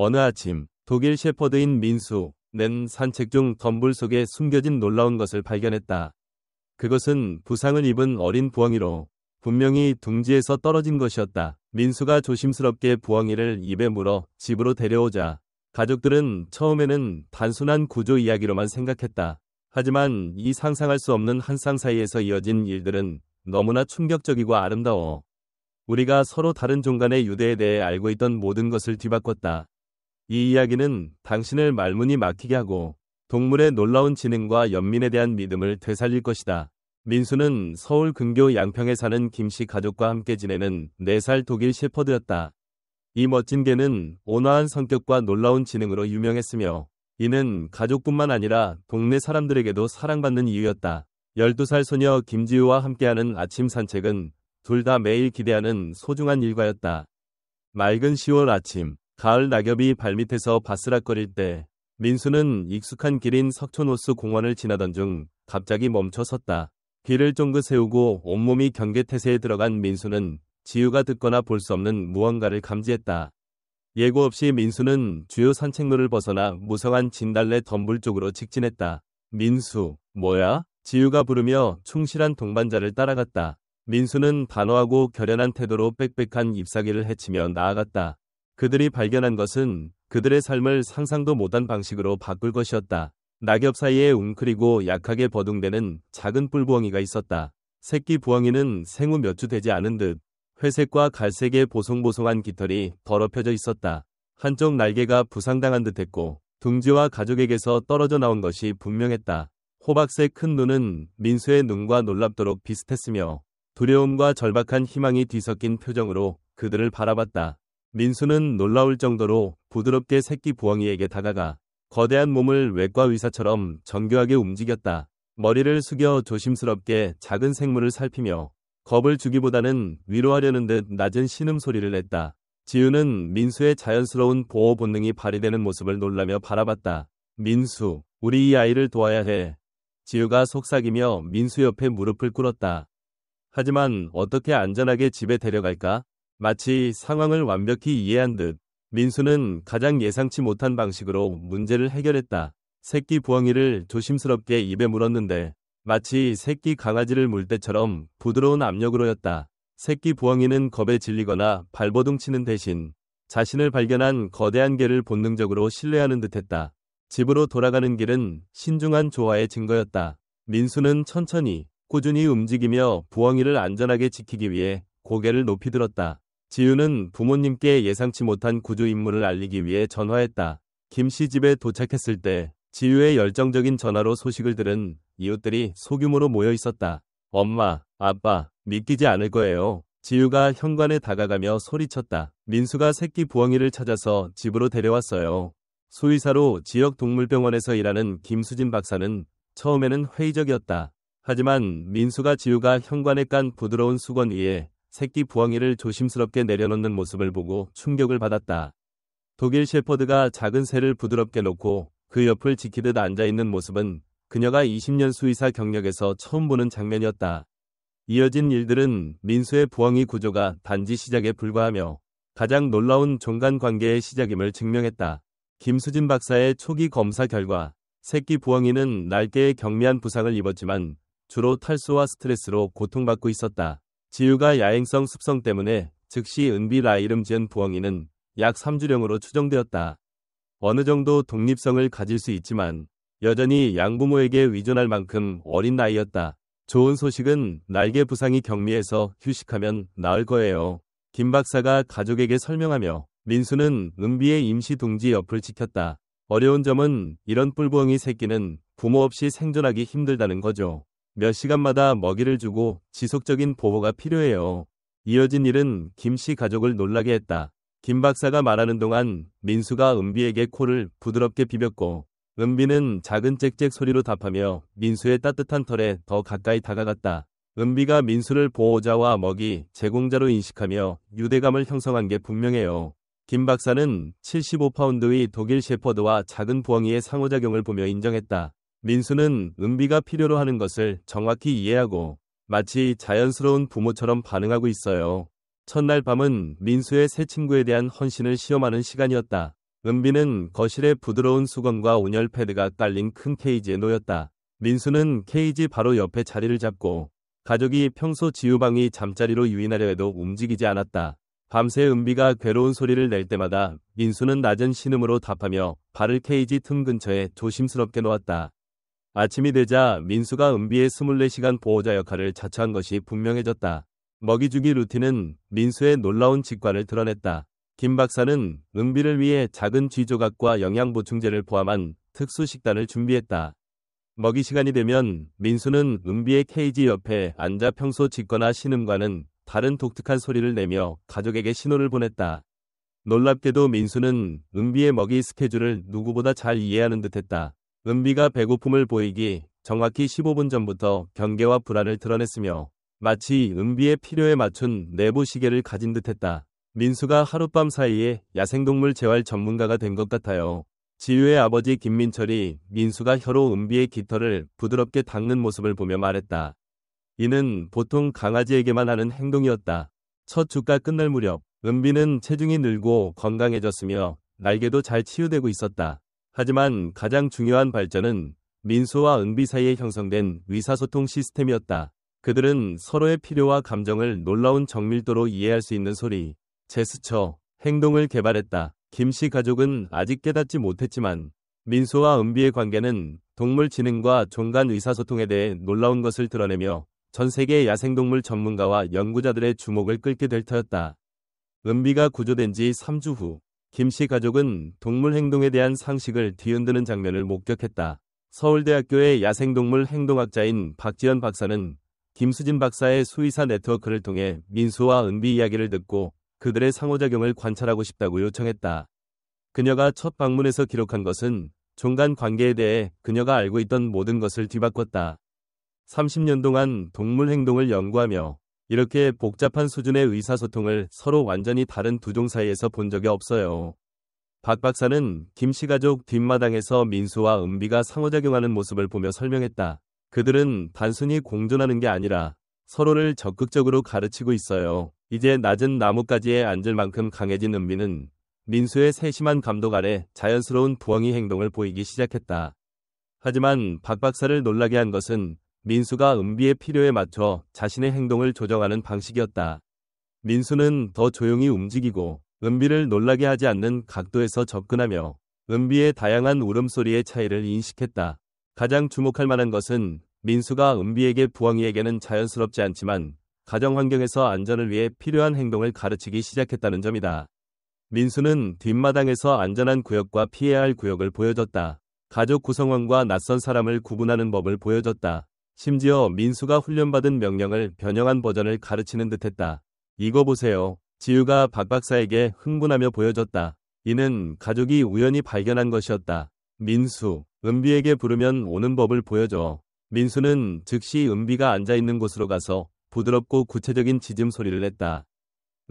어느 아침 독일 셰퍼드인 민수는 산책 중 덤불 속에 숨겨진 놀라운 것을 발견했다. 그것은 부상을 입은 어린 부엉이로 분명히 둥지에서 떨어진 것이었다. 민수가 조심스럽게 부엉이를 입에 물어 집으로 데려오자 가족들은 처음에는 단순한 구조 이야기로만 생각했다. 하지만 이 상상할 수 없는 한 쌍 사이에서 이어진 일들은 너무나 충격적이고 아름다워 우리가 서로 다른 종간의 유대에 대해 알고 있던 모든 것을 뒤바꿨다. 이 이야기는 당신을 말문이 막히게 하고 동물의 놀라운 지능과 연민에 대한 믿음을 되살릴 것이다. 민수는 서울 근교 양평에 사는 김씨 가족과 함께 지내는 4살 독일 셰퍼드였다. 이 멋진 개는 온화한 성격과 놀라운 지능으로 유명했으며 이는 가족뿐만 아니라 동네 사람들에게도 사랑받는 이유였다. 12살 소녀 김지우와 함께하는 아침 산책은 둘 다 매일 기대하는 소중한 일과였다. 맑은 10월 아침, 가을 낙엽이 발밑에서 바스락거릴 때 민수는 익숙한 길인 석촌호수 공원을 지나던 중 갑자기 멈춰 섰다. 귀를 쫑긋 세우고 온몸이 경계태세에 들어간 민수는 지우가 듣거나 볼 수 없는 무언가를 감지했다. 예고 없이 민수는 주요 산책로를 벗어나 무성한 진달래 덤불 쪽으로 직진했다. 민수, 뭐야? 지우가 부르며 충실한 동반자를 따라갔다. 민수는 단호하고 결연한 태도로 빽빽한 잎사귀를 헤치며 나아갔다. 그들이 발견한 것은 그들의 삶을 상상도 못한 방식으로 바꿀 것이었다. 낙엽 사이에 웅크리고 약하게 버둥대는 작은 뿔부엉이가 있었다. 새끼 부엉이는 생후 몇 주 되지 않은 듯 회색과 갈색의 보송보송한 깃털이 더럽혀져 있었다. 한쪽 날개가 부상당한 듯했고 둥지와 가족에게서 떨어져 나온 것이 분명했다. 호박색 큰 눈은 민수의 눈과 놀랍도록 비슷했으며 두려움과 절박한 희망이 뒤섞인 표정으로 그들을 바라봤다. 민수는 놀라울 정도로 부드럽게 새끼 부엉이에게 다가가 거대한 몸을 외과 의사처럼 정교하게 움직였다. 머리를 숙여 조심스럽게 작은 생물을 살피며 겁을 주기보다는 위로하려는 듯 낮은 신음소리를 냈다. 지우는 민수의 자연스러운 보호 본능이 발휘되는 모습을 놀라며 바라봤다. 민수, 우리 이 아이를 도와야 해. 지우가 속삭이며 민수 옆에 무릎을 꿇었다. 하지만 어떻게 안전하게 집에 데려갈까? 마치 상황을 완벽히 이해한 듯 민수는 가장 예상치 못한 방식으로 문제를 해결했다. 새끼 부엉이를 조심스럽게 입에 물었는데 마치 새끼 강아지를 물 때처럼 부드러운 압력으로였다. 새끼 부엉이는 겁에 질리거나 발버둥치는 대신 자신을 발견한 거대한 개를 본능적으로 신뢰하는 듯했다. 집으로 돌아가는 길은 신중한 조화의 증거였다. 민수는 천천히 꾸준히 움직이며 부엉이를 안전하게 지키기 위해 고개를 높이 들었다. 지우는 부모님께 예상치 못한 구조 임무를 알리기 위해 전화했다. 김씨 집에 도착했을 때 지우의 열정적인 전화로 소식을 들은 이웃들이 소규모로 모여 있었다. 엄마, 아빠, 믿기지 않을 거예요. 지우가 현관에 다가가며 소리쳤다. 민수가 새끼 부엉이를 찾아서 집으로 데려왔어요. 수의사로 지역 동물병원에서 일하는 김수진 박사는 처음에는 회의적이었다. 하지만 민수가 지우가 현관에 깐 부드러운 수건 위에 새끼 부엉이를 조심스럽게 내려놓는 모습을 보고 충격을 받았다. 독일 셰퍼드가 작은 새를 부드럽게 놓고 그 옆을 지키듯 앉아있는 모습은 그녀가 20년 수의사 경력에서 처음 보는 장면이었다. 이어진 일들은 민수의 부엉이 구조가 단지 시작에 불과하며 가장 놀라운 종간 관계의 시작임을 증명했다. 김수진 박사의 초기 검사 결과 새끼 부엉이는 날개에 경미한 부상을 입었지만 주로 탈수와 스트레스로 고통받고 있었다. 지우가 야행성 습성 때문에 즉시 은비라 이름 지은 부엉이는 약 3주령으로 추정되었다. 어느 정도 독립성을 가질 수 있지만 여전히 양부모에게 의존할 만큼 어린 나이였다. 좋은 소식은 날개 부상이 경미해서 휴식하면 나을 거예요. 김 박사가 가족에게 설명하며 민수는 은비의 임시 둥지 옆을 지켰다. 어려운 점은 이런 뿔부엉이 새끼는 부모 없이 생존하기 힘들다는 거죠. 몇 시간마다 먹이를 주고 지속적인 보호가 필요해요. 이어진 일은 김씨 가족을 놀라게 했다. 김 박사가 말하는 동안 민수가 은비에게 코를 부드럽게 비볐고 은비는 작은 짹짹 소리로 답하며 민수의 따뜻한 털에 더 가까이 다가갔다. 은비가 민수를 보호자와 먹이, 제공자로 인식하며 유대감을 형성한 게 분명해요. 김 박사는 75파운드의 독일 셰퍼드와 작은 부엉이의 상호작용을 보며 인정했다. 민수는 은비가 필요로 하는 것을 정확히 이해하고 마치 자연스러운 부모처럼 반응하고 있어요. 첫날 밤은 민수의 새 친구에 대한 헌신을 시험하는 시간이었다. 은비는 거실에 부드러운 수건과 온열 패드가 깔린 큰 케이지에 놓였다. 민수는 케이지 바로 옆에 자리를 잡고 가족이 평소 지우방이 잠자리로 유인하려 해도 움직이지 않았다. 밤새 은비가 괴로운 소리를 낼 때마다 민수는 낮은 신음으로 답하며 발을 케이지 틈 근처에 조심스럽게 놓았다. 아침이 되자 민수가 은비의 24시간 보호자 역할을 자처한 것이 분명해졌다. 먹이주기 루틴은 민수의 놀라운 직관을 드러냈다. 김 박사는 은비를 위해 작은 쥐 조각과 영양보충제를 포함한 특수 식단을 준비했다. 먹이 시간이 되면 민수는 은비의 케이지 옆에 앉아 평소 짖거나 신음과는 다른 독특한 소리를 내며 가족에게 신호를 보냈다. 놀랍게도 민수는 은비의 먹이 스케줄을 누구보다 잘 이해하는 듯했다. 은비가 배고픔을 보이기 정확히 15분 전부터 경계와 불안을 드러냈으며 마치 은비의 필요에 맞춘 내부 시계를 가진 듯했다. 민수가 하룻밤 사이에 야생동물 재활 전문가가 된 것 같아요. 지유의 아버지 김민철이 민수가 혀로 은비의 깃털을 부드럽게 닦는 모습을 보며 말했다. 이는 보통 강아지에게만 하는 행동이었다. 첫 주가 끝날 무렵 은비는 체중이 늘고 건강해졌으며 날개도 잘 치유되고 있었다. 하지만 가장 중요한 발전은 민수와 은비 사이에 형성된 의사소통 시스템이었다. 그들은 서로의 필요와 감정을 놀라운 정밀도로 이해할 수 있는 소리, 제스처, 행동을 개발했다. 김씨 가족은 아직 깨닫지 못했지만 민수와 은비의 관계는 동물 지능과 종간 의사소통에 대해 놀라운 것을 드러내며 전 세계 야생동물 전문가와 연구자들의 주목을 끌게 될 터였다. 은비가 구조된 지 3주 후 김씨 가족은 동물 행동에 대한 상식을 뒤흔드는 장면을 목격했다. 서울대학교의 야생동물 행동학자인 박지연 박사는 김수진 박사의 수의사 네트워크를 통해 민수와 은비 이야기를 듣고 그들의 상호작용을 관찰하고 싶다고 요청했다. 그녀가 첫 방문에서 기록한 것은 종간 관계에 대해 그녀가 알고 있던 모든 것을 뒤바꿨다. 30년 동안 동물 행동을 연구하며 이렇게 복잡한 수준의 의사소통을 서로 완전히 다른 두 종 사이에서 본 적이 없어요. 박 박사는 김씨 가족 뒷마당에서 민수와 은비가 상호작용하는 모습을 보며 설명했다. 그들은 단순히 공존하는 게 아니라 서로를 적극적으로 가르치고 있어요. 이제 낮은 나뭇가지에 앉을 만큼 강해진 은비는 민수의 세심한 감독 아래 자연스러운 부엉이 행동을 보이기 시작했다. 하지만 박 박사를 놀라게 한 것은 민수가 은비의 필요에 맞춰 자신의 행동을 조정하는 방식이었다. 민수는 더 조용히 움직이고 은비를 놀라게 하지 않는 각도에서 접근하며 은비의 다양한 울음소리의 차이를 인식했다. 가장 주목할 만한 것은 민수가 은비에게 부엉이에게는 자연스럽지 않지만 가정 환경에서 안전을 위해 필요한 행동을 가르치기 시작했다는 점이다. 민수는 뒷마당에서 안전한 구역과 피해야 할 구역을 보여줬다. 가족 구성원과 낯선 사람을 구분하는 법을 보여줬다. 심지어 민수가 훈련받은 명령을 변형한 버전을 가르치는 듯했다. 이거 보세요. 지유가 박 박사에게 흥분하며 보여줬다. 이는 가족이 우연히 발견한 것이었다. 민수, 은비에게 부르면 오는 법을 보여줘. 민수는 즉시 은비가 앉아있는 곳으로 가서 부드럽고 구체적인 짖음 소리를 냈다.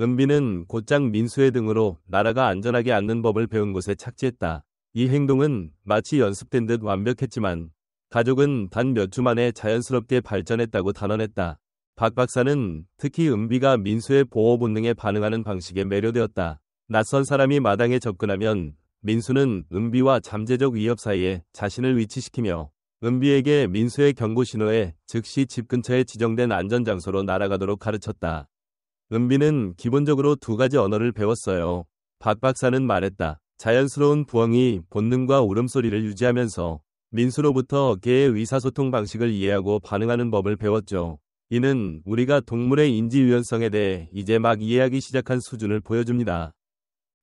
은비는 곧장 민수의 등으로 나라가 안전하게 앉는 법을 배운 곳에 착지했다. 이 행동은 마치 연습된 듯 완벽했지만 가족은 단 몇 주 만에 자연스럽게 발전했다고 단언했다. 박 박사는 특히 은비가 민수의 보호 본능에 반응하는 방식에 매료되었다. 낯선 사람이 마당에 접근하면 민수는 은비와 잠재적 위협 사이에 자신을 위치시키며 은비에게 민수의 경고 신호에 즉시 집 근처에 지정된 안전장소로 날아가도록 가르쳤다. 은비는 기본적으로 두 가지 언어를 배웠어요. 박 박사는 말했다. 자연스러운 부엉이, 본능과 울음소리를 유지하면서 민수로부터 개의 의사소통 방식을 이해하고 반응하는 법을 배웠죠. 이는 우리가 동물의 인지 유연성에 대해 이제 막 이해하기 시작한 수준을 보여줍니다.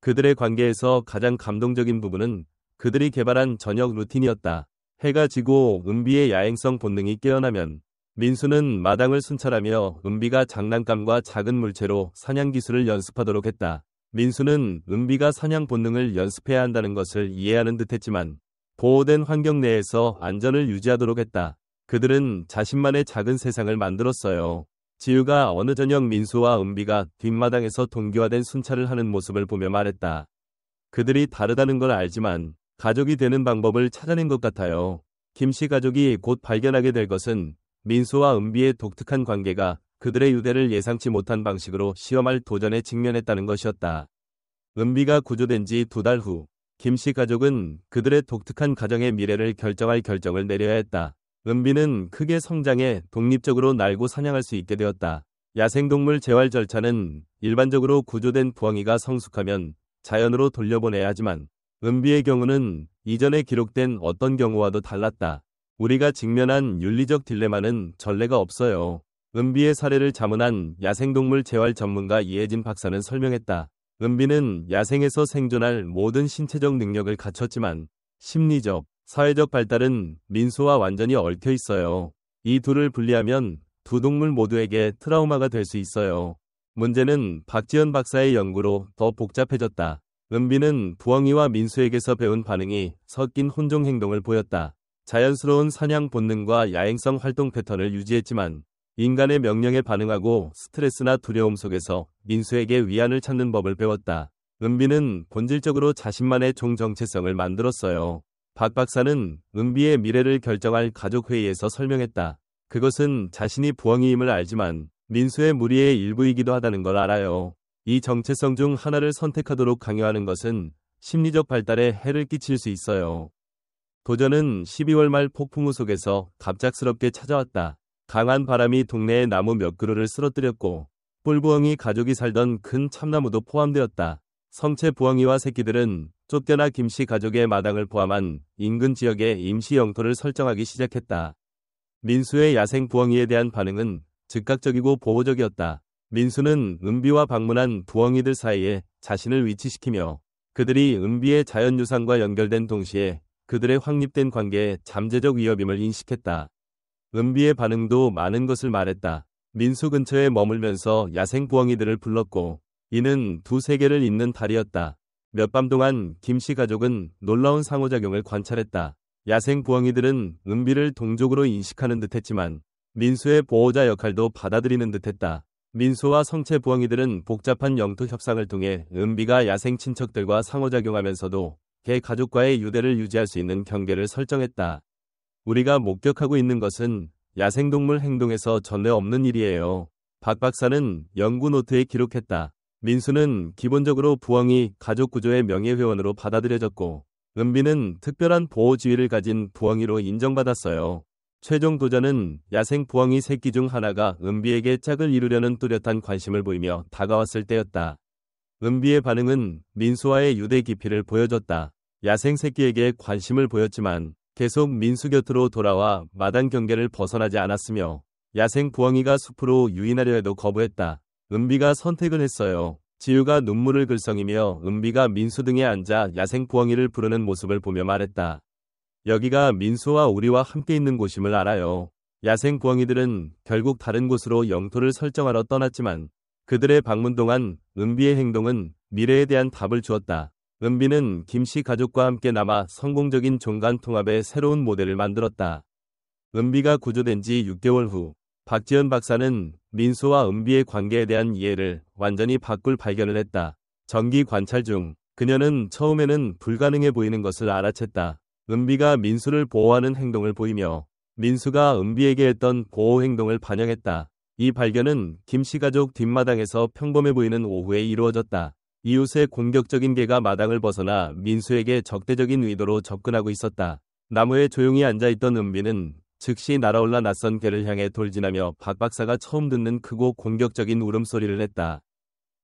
그들의 관계에서 가장 감동적인 부분은 그들이 개발한 저녁 루틴이었다. 해가 지고 은비의 야행성 본능이 깨어나면 민수는 마당을 순찰하며 은비가 장난감과 작은 물체로 사냥 기술을 연습하도록 했다. 민수는 은비가 사냥 본능을 연습해야 한다는 것을 이해하는 듯했지만 보호된 환경 내에서 안전을 유지하도록 했다. 그들은 자신만의 작은 세상을 만들었어요. 지유가 어느 저녁 민수와 은비가 뒷마당에서 동기화된 순찰을 하는 모습을 보며 말했다. 그들이 다르다는 걸 알지만 가족이 되는 방법을 찾아낸 것 같아요. 김씨 가족이 곧 발견하게 될 것은 민수와 은비의 독특한 관계가 그들의 유대를 예상치 못한 방식으로 시험할 도전에 직면했다는 것이었다. 은비가 구조된 지 2달 후 김씨 가족은 그들의 독특한 가정의 미래를 결정할 결정을 내려야 했다. 은비는 크게 성장해 독립적으로 날고 사냥할 수 있게 되었다. 야생동물 재활 절차는 일반적으로 구조된 부엉이가 성숙하면 자연으로 돌려보내야 하지만 은비의 경우는 이전에 기록된 어떤 경우와도 달랐다. 우리가 직면한 윤리적 딜레마는 전례가 없어요. 은비의 사례를 자문한 야생동물 재활 전문가 이혜진 박사는 설명했다. 은비는 야생에서 생존할 모든 신체적 능력을 갖췄지만 심리적, 사회적 발달은 민수와 완전히 얽혀 있어요. 이 둘을 분리하면 두 동물 모두에게 트라우마가 될 수 있어요. 문제는 박지연 박사의 연구로 더 복잡해졌다. 은비는 부엉이와 민수에게서 배운 반응이 섞인 혼종 행동을 보였다. 자연스러운 사냥 본능과 야행성 활동 패턴을 유지했지만 인간의 명령에 반응하고 스트레스나 두려움 속에서 민수에게 위안을 찾는 법을 배웠다. 은비는 본질적으로 자신만의 종 정체성을 만들었어요. 박 박사는 은비의 미래를 결정할 가족회의에서 설명했다. 그것은 자신이 부엉이임을 알지만 민수의 무리의 일부이기도 하다는 걸 알아요. 이 정체성 중 하나를 선택하도록 강요하는 것은 심리적 발달에 해를 끼칠 수 있어요. 도전은 12월 말 폭풍우 속에서 갑작스럽게 찾아왔다. 강한 바람이 동네의 나무 몇 그루를 쓰러뜨렸고 뿔부엉이 가족이 살던 큰 참나무도 포함되었다. 성체 부엉이와 새끼들은 쫓겨나 김씨 가족의 마당을 포함한 인근 지역에 임시 영토를 설정하기 시작했다. 민수의 야생 부엉이에 대한 반응은 즉각적이고 보호적이었다. 민수는 은비와 방문한 부엉이들 사이에 자신을 위치시키며 그들이 은비의 자연유산과 연결된 동시에 그들의 확립된 관계에 잠재적 위협임을 인식했다. 은비의 반응도 많은 것을 말했다. 민수 근처에 머물면서 야생 부엉이들을 불렀고 이는 두 세계를 잇는 달이었다. 몇 밤 동안 김씨 가족은 놀라운 상호작용을 관찰했다. 야생 부엉이들은 은비를 동족으로 인식하는 듯했지만 민수의 보호자 역할도 받아들이는 듯했다. 민수와 성체 부엉이들은 복잡한 영토 협상을 통해 은비가 야생 친척들과 상호작용하면서도 개 가족과의 유대를 유지할 수 있는 경계를 설정했다. 우리가 목격하고 있는 것은 야생동물 행동에서 전례 없는 일이에요. 박 박사는 연구 노트에 기록했다. 민수는 기본적으로 부엉이 가족 구조의 명예회원으로 받아들여졌고 은비는 특별한 보호 지위를 가진 부엉이로 인정받았어요. 최종 도전은 야생 부엉이 새끼 중 하나가 은비에게 짝을 이루려는 뚜렷한 관심을 보이며 다가왔을 때였다. 은비의 반응은 민수와의 유대 깊이를 보여줬다. 야생 새끼에게 관심을 보였지만 계속 민수 곁으로 돌아와 마당 경계를 벗어나지 않았으며 야생 부엉이가 숲으로 유인하려 해도 거부했다. 은비가 선택을 했어요. 지우가 눈물을 글썽이며 은비가 민수 등에 앉아 야생 부엉이를 부르는 모습을 보며 말했다. 여기가 민수와 우리와 함께 있는 곳임을 알아요. 야생 부엉이들은 결국 다른 곳으로 영토를 설정하러 떠났지만 그들의 방문 동안 은비의 행동은 미래에 대한 답을 주었다. 은비는 김씨 가족과 함께 남아 성공적인 종간 통합의 새로운 모델을 만들었다. 은비가 구조된 지 6개월 후 박지연 박사는 민수와 은비의 관계에 대한 이해를 완전히 바꿀 발견을 했다. 정기 관찰 중 그녀는 처음에는 불가능해 보이는 것을 알아챘다. 은비가 민수를 보호하는 행동을 보이며 민수가 은비에게 했던 보호 행동을 반영했다. 이 발견은 김씨 가족 뒷마당에서 평범해 보이는 오후에 이루어졌다. 이웃의 공격적인 개가 마당을 벗어나 민수에게 적대적인 의도로 접근하고 있었다. 나무에 조용히 앉아있던 은비는 즉시 날아올라 낯선 개를 향해 돌진하며 박 박사가 처음 듣는 크고 공격적인 울음소리를 냈다.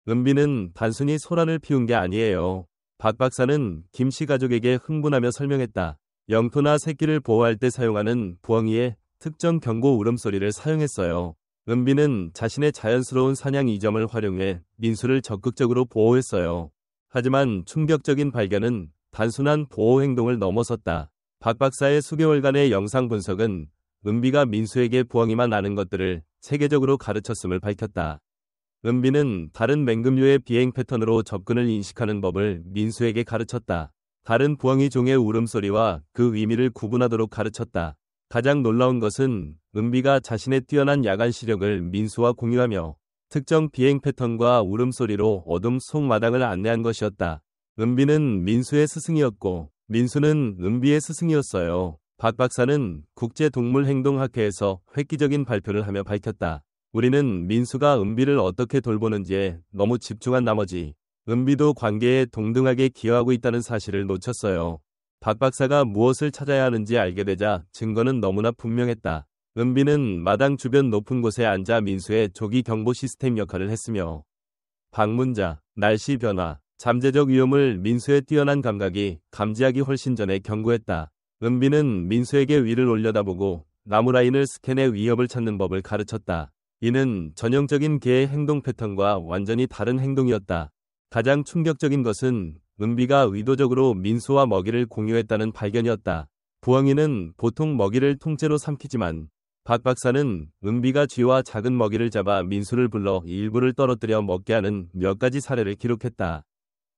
은비는 단순히 소란을 피운 게 아니에요. 박 박사는 김씨 가족에게 흥분하며 설명했다. 영토나 새끼를 보호할 때 사용하는 부엉이의 특정 경고 울음소리를 사용했어요. 은비는 자신의 자연스러운 사냥 이점을 활용해 민수를 적극적으로 보호했어요. 하지만 충격적인 발견은 단순한 보호 행동을 넘어섰다. 박 박사의 수개월간의 영상 분석은 은비가 민수에게 부엉이만 아는 것들을 세계적으로 가르쳤음을 밝혔다. 은비는 다른 맹금류의 비행 패턴으로 접근을 인식하는 법을 민수에게 가르쳤다. 다른 부엉이 종의 울음소리와 그 의미를 구분하도록 가르쳤다. 가장 놀라운 것은 은비가 자신의 뛰어난 야간 시력을 민수와 공유하며 특정 비행 패턴과 울음소리로 어둠 속 마당을 안내한 것이었다. 은비는 민수의 스승이었고 민수는 은비의 스승이었어요. 박 박사는 국제동물행동학회에서 획기적인 발표를 하며 밝혔다. 우리는 민수가 은비를 어떻게 돌보는지에 너무 집중한 나머지 은비도 관계에 동등하게 기여하고 있다는 사실을 놓쳤어요. 박 박사가 무엇을 찾아야 하는지 알게 되자 증거는 너무나 분명했다. 은비는 마당 주변 높은 곳에 앉아 민수의 조기 경보 시스템 역할을 했으며 방문자, 날씨 변화, 잠재적 위험을 민수의 뛰어난 감각이 감지하기 훨씬 전에 경고했다. 은비는 민수에게 위를 올려다보고 나무 라인을 스캔해 위협을 찾는 법을 가르쳤다. 이는 전형적인 개의 행동 패턴과 완전히 다른 행동이었다. 가장 충격적인 것은 은비가 의도적으로 민수와 먹이를 공유했다는 발견이었다. 부엉이는 보통 먹이를 통째로 삼키지만 박 박사는 은비가 쥐와 작은 먹이를 잡아 민수를 불러 일부를 떨어뜨려 먹게 하는 몇 가지 사례를 기록했다.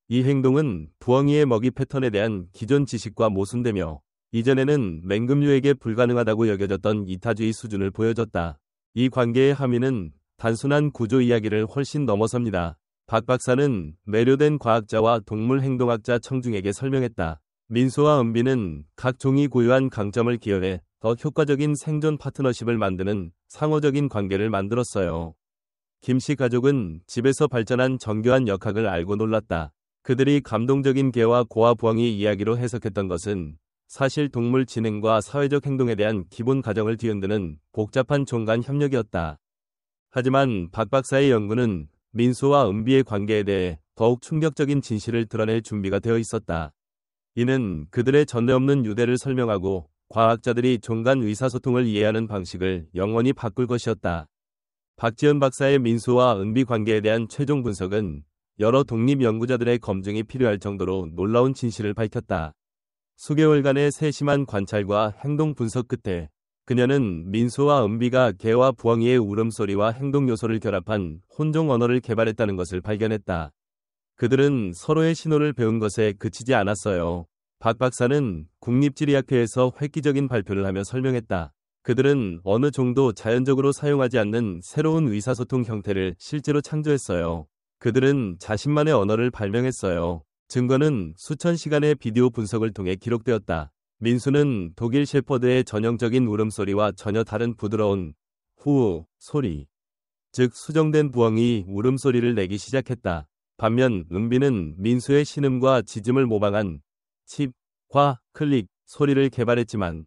이 행동은 부엉이의 먹이 패턴에 대한 기존 지식과 모순되며 이전에는 맹금류에게 불가능하다고 여겨졌던 이타주의 수준을 보여줬다. 이 관계의 함의는 단순한 구조 이야기를 훨씬 넘어섭니다. 박 박사는 매료된 과학자와 동물 행동학자 청중에게 설명했다. 민수와 은비는 각 종이 고유한 강점을 기여해 더 효과적인 생존 파트너십을 만드는 상호적인 관계를 만들었어요. 김씨 가족은 집에서 발전한 정교한 역학을 알고 놀랐다. 그들이 감동적인 개와 고아 부엉이 이야기로 해석했던 것은 사실 동물 지능과 사회적 행동에 대한 기본 가정을 뒤흔드는 복잡한 종간 협력이었다. 하지만 박 박사의 연구는 민수와 은비의 관계에 대해 더욱 충격적인 진실을 드러낼 준비가 되어 있었다. 이는 그들의 전례 없는 유대를 설명하고 과학자들이 종간 의사소통을 이해하는 방식을 영원히 바꿀 것이었다. 박지현 박사의 민수와 은비 관계에 대한 최종 분석은 여러 독립 연구자들의 검증이 필요할 정도로 놀라운 진실을 밝혔다. 수개월간의 세심한 관찰과 행동 분석 끝에 그녀는 민수와 은비가 개와 부엉이의 울음소리와 행동 요소를 결합한 혼종 언어를 개발했다는 것을 발견했다. 그들은 서로의 신호를 배운 것에 그치지 않았어요. 박 박사는 국립지리학회에서 획기적인 발표를 하며 설명했다. 그들은 어느 정도 자연적으로 사용하지 않는 새로운 의사소통 형태를 실제로 창조했어요. 그들은 자신만의 언어를 발명했어요. 증거는 수천 시간의 비디오 분석을 통해 기록되었다. 민수는 독일 셰퍼드의 전형적인 울음소리와 전혀 다른 부드러운 후 소리, 즉 수정된 부엉이 울음소리를 내기 시작했다. 반면 은비는 민수의 신음과 짖음을 모방한 칩, 과, 클릭 소리를 개발했지만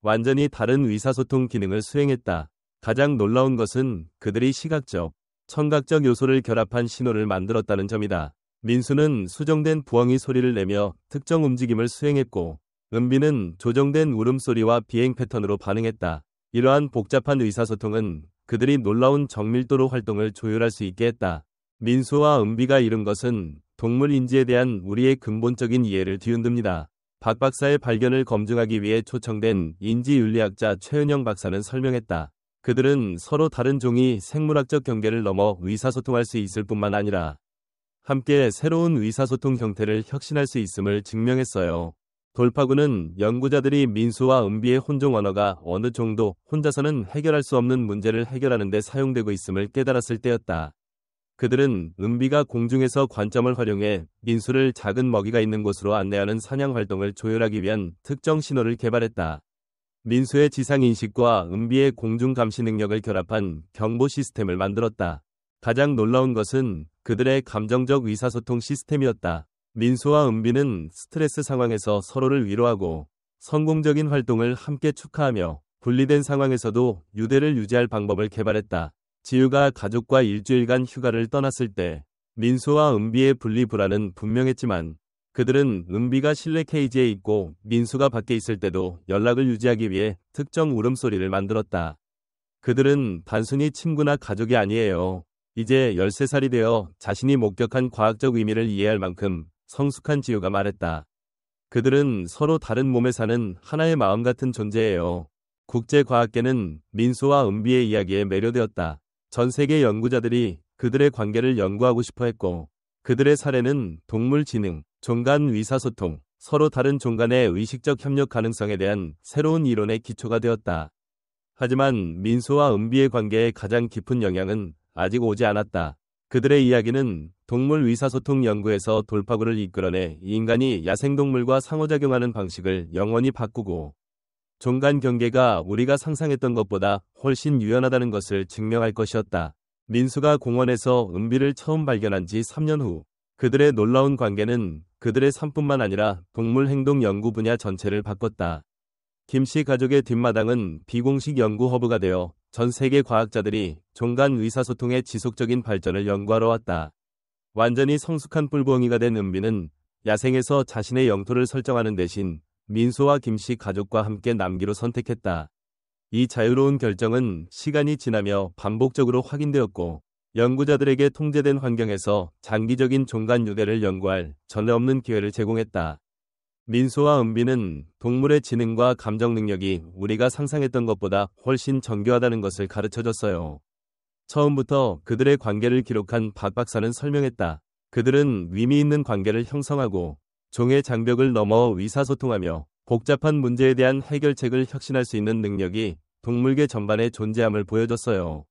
완전히 다른 의사소통 기능을 수행했다. 가장 놀라운 것은 그들이 시각적, 청각적 요소를 결합한 신호를 만들었다는 점이다. 민수는 수정된 부엉이 소리를 내며 특정 움직임을 수행했고 은비는 조정된 울음소리와 비행 패턴으로 반응했다. 이러한 복잡한 의사소통은 그들이 놀라운 정밀도로 활동을 조율할 수 있게 했다. 민수와 은비가 이룬 것은 동물 인지에 대한 우리의 근본적인 이해를 뒤흔듭니다. 박 박사의 발견을 검증하기 위해 초청된 인지윤리학자 최은영 박사는 설명했다. 그들은 서로 다른 종이 생물학적 경계를 넘어 의사소통할 수 있을 뿐만 아니라 함께 새로운 의사소통 형태를 혁신할 수 있음을 증명했어요. 돌파구는 연구자들이 민수와 은비의 혼종 언어가 어느 정도 혼자서는 해결할 수 없는 문제를 해결하는 데 사용되고 있음을 깨달았을 때였다. 그들은 은비가 공중에서 관점을 활용해 민수를 작은 먹이가 있는 곳으로 안내하는 사냥 활동을 조율하기 위한 특정 신호를 개발했다. 민수의 지상인식과 은비의 공중 감시 능력을 결합한 경보 시스템을 만들었다. 가장 놀라운 것은 그들의 감정적 의사소통 시스템이었다. 민수와 은비는 스트레스 상황에서 서로를 위로하고 성공적인 활동을 함께 축하하며 분리된 상황에서도 유대를 유지할 방법을 개발했다. 지유가 가족과 일주일간 휴가를 떠났을 때 민수와 은비의 분리 불안은 분명했지만 그들은 은비가 실내 케이지에 있고 민수가 밖에 있을 때도 연락을 유지하기 위해 특정 울음소리를 만들었다. 그들은 단순히 친구나 가족이 아니에요. 이제 13살이 되어 자신이 목격한 과학적 의미를 이해할 만큼 성숙한 지유가 말했다. 그들은 서로 다른 몸에 사는 하나의 마음 같은 존재예요. 국제과학계는 민수와 은비의 이야기에 매료되었다. 전 세계 연구자들이 그들의 관계를 연구하고 싶어 했고 그들의 사례는 동물 지능, 종간 의사소통, 서로 다른 종간의 의식적 협력 가능성에 대한 새로운 이론의 기초가 되었다. 하지만 민수와 은비의 관계에 가장 깊은 영향은 아직 오지 않았다. 그들의 이야기는 동물 의사소통 연구에서 돌파구를 이끌어내 인간이 야생동물과 상호작용하는 방식을 영원히 바꾸고 종간 경계가 우리가 상상했던 것보다 훨씬 유연하다는 것을 증명할 것이었다. 민수가 공원에서 은비를 처음 발견한 지 3년 후 그들의 놀라운 관계는 그들의 삶뿐만 아니라 동물 행동 연구 분야 전체를 바꿨다. 김씨 가족의 뒷마당은 비공식 연구 허브가 되어 전 세계 과학자들이 종간 의사소통의 지속적인 발전을 연구하러 왔다. 완전히 성숙한 뿔부엉이가 된 은비는 야생에서 자신의 영토를 설정하는 대신 민소와 김씨 가족과 함께 남기로 선택했다. 이 자유로운 결정은 시간이 지나며 반복적으로 확인되었고 연구자들에게 통제된 환경에서 장기적인 종간 유대를 연구할 전에 없는 기회를 제공했다. 민소와 은비는 동물의 지능과 감정 능력이 우리가 상상했던 것보다 훨씬 정교하다는 것을 가르쳐줬어요. 처음부터 그들의 관계를 기록한 박 박사는 설명했다. 그들은 의미 있는 관계를 형성하고 종의 장벽을 넘어 의사소통하며 복잡한 문제에 대한 해결책을 혁신할 수 있는 능력이 동물계 전반에 존재함을 보여줬어요.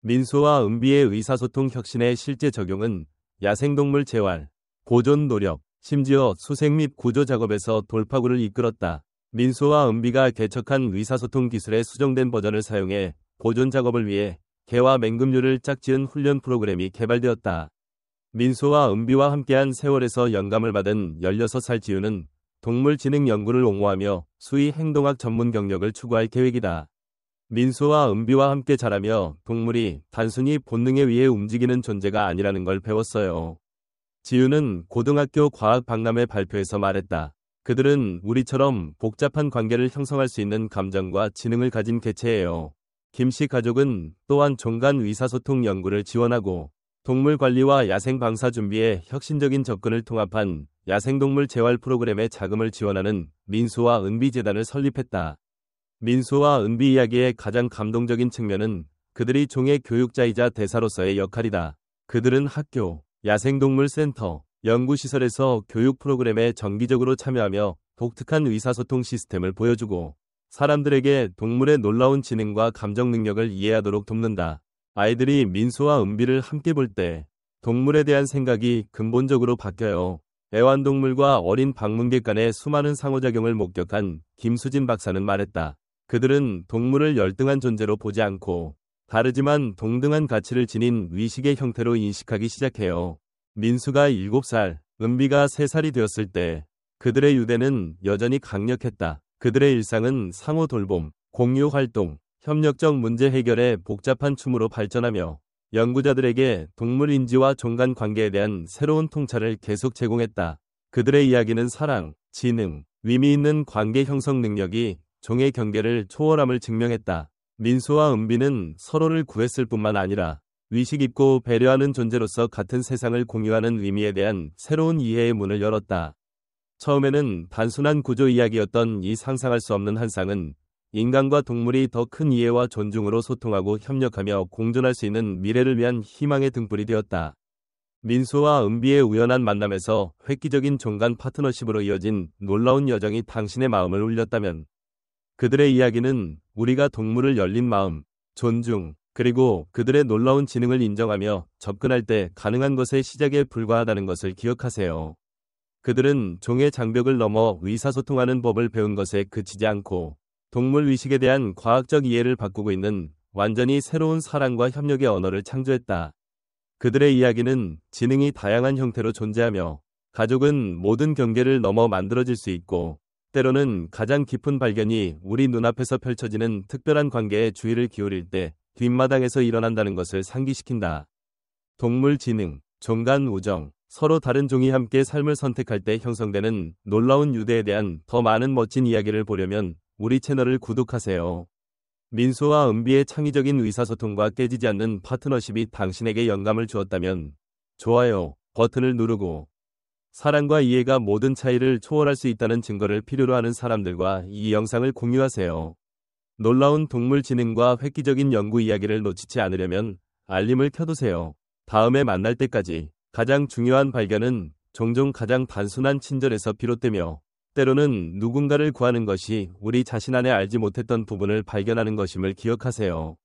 민소와 은비의 의사소통 혁신의 실제 적용은 야생동물 재활, 보존 노력, 심지어 수색 및 구조 작업에서 돌파구를 이끌었다. 민소와 은비가 개척한 의사소통 기술의 수정된 버전을 사용해 보존 작업을 위해 개와 맹금류를 짝지은 훈련 프로그램이 개발되었다. 민소와 은비와 함께한 세월에서 영감을 받은 16살 지우는 동물 지능 연구를 옹호하며 수의 행동학 전문 경력을 추구할 계획이다. 민소와 은비와 함께 자라며 동물이 단순히 본능에 의해 움직이는 존재가 아니라는 걸 배웠어요. 지우는 고등학교 과학 박람회 발표에서 말했다. 그들은 우리처럼 복잡한 관계를 형성할 수 있는 감정과 지능을 가진 개체예요. 김씨 가족은 또한 종간 의사소통 연구를 지원하고 동물 관리와 야생 방사 준비에 혁신적인 접근을 통합한 야생동물 재활 프로그램의 자금을 지원하는 민소와 은비 재단을 설립했다. 민소와 은비 이야기의 가장 감동적인 측면은 그들이 종의 교육자이자 대사로서의 역할이다. 그들은 학교, 야생동물센터, 연구시설에서 교육 프로그램에 정기적으로 참여하며 독특한 의사소통 시스템을 보여주고 사람들에게 동물의 놀라운 지능과 감정 능력을 이해하도록 돕는다. 아이들이 민소와 은비를 함께 볼 때 동물에 대한 생각이 근본적으로 바뀌어요. 애완동물과 어린 방문객 간의 수많은 상호작용을 목격한 김수진 박사는 말했다. 그들은 동물을 열등한 존재로 보지 않고 다르지만 동등한 가치를 지닌 위식의 형태로 인식하기 시작해요. 민수가 7살, 은비가 3살이 되었을 때 그들의 유대는 여전히 강력했다. 그들의 일상은 상호 돌봄, 공유 활동, 협력적 문제 해결의 복잡한 춤으로 발전하며 연구자들에게 동물 인지와 종간 관계에 대한 새로운 통찰을 계속 제공했다. 그들의 이야기는 사랑, 지능, 의미 있는 관계 형성 능력이 종의 경계를 초월함을 증명했다. 민소와 은비는 서로를 구했을 뿐만 아니라 위식 있고 배려하는 존재로서 같은 세상을 공유하는 의미에 대한 새로운 이해의 문을 열었다. 처음에는 단순한 구조 이야기였던 이 상상할 수 없는 한 쌍은 인간과 동물이 더 큰 이해와 존중으로 소통하고 협력하며 공존할 수 있는 미래를 위한 희망의 등불이 되었다. 민소와 은비의 우연한 만남에서 획기적인 종간 파트너십으로 이어진 놀라운 여정이 당신의 마음을 울렸다면 그들의 이야기는 우리가 동물을 열린 마음, 존중, 그리고 그들의 놀라운 지능을 인정하며 접근할 때 가능한 것의 시작에 불과하다는 것을 기억하세요. 그들은 종의 장벽을 넘어 의사소통하는 법을 배운 것에 그치지 않고 동물 의식에 대한 과학적 이해를 바꾸고 있는 완전히 새로운 사랑과 협력의 언어를 창조했다. 그들의 이야기는 지능이 다양한 형태로 존재하며 가족은 모든 경계를 넘어 만들어질 수 있고 때로는 가장 깊은 발견이 우리 눈앞에서 펼쳐지는 특별한 관계에 주의를 기울일 때 뒷마당에서 일어난다는 것을 상기시킨다. 동물 지능, 종간 우정, 서로 다른 종이 함께 삶을 선택할 때 형성되는 놀라운 유대에 대한 더 많은 멋진 이야기를 보려면 우리 채널을 구독하세요. 민소와 은비의 창의적인 의사소통과 깨지지 않는 파트너십이 당신에게 영감을 주었다면 좋아요 버튼을 누르고 사랑과 이해가 모든 차이를 초월할 수 있다는 증거를 필요로 하는 사람들과 이 영상을 공유하세요. 놀라운 동물 지능과 획기적인 연구 이야기를 놓치지 않으려면 알림을 켜두세요. 다음에 만날 때까지 가장 중요한 발견은 종종 가장 단순한 친절에서 비롯되며 때로는 누군가를 구하는 것이 우리 자신 안에 알지 못했던 부분을 발견하는 것임을 기억하세요.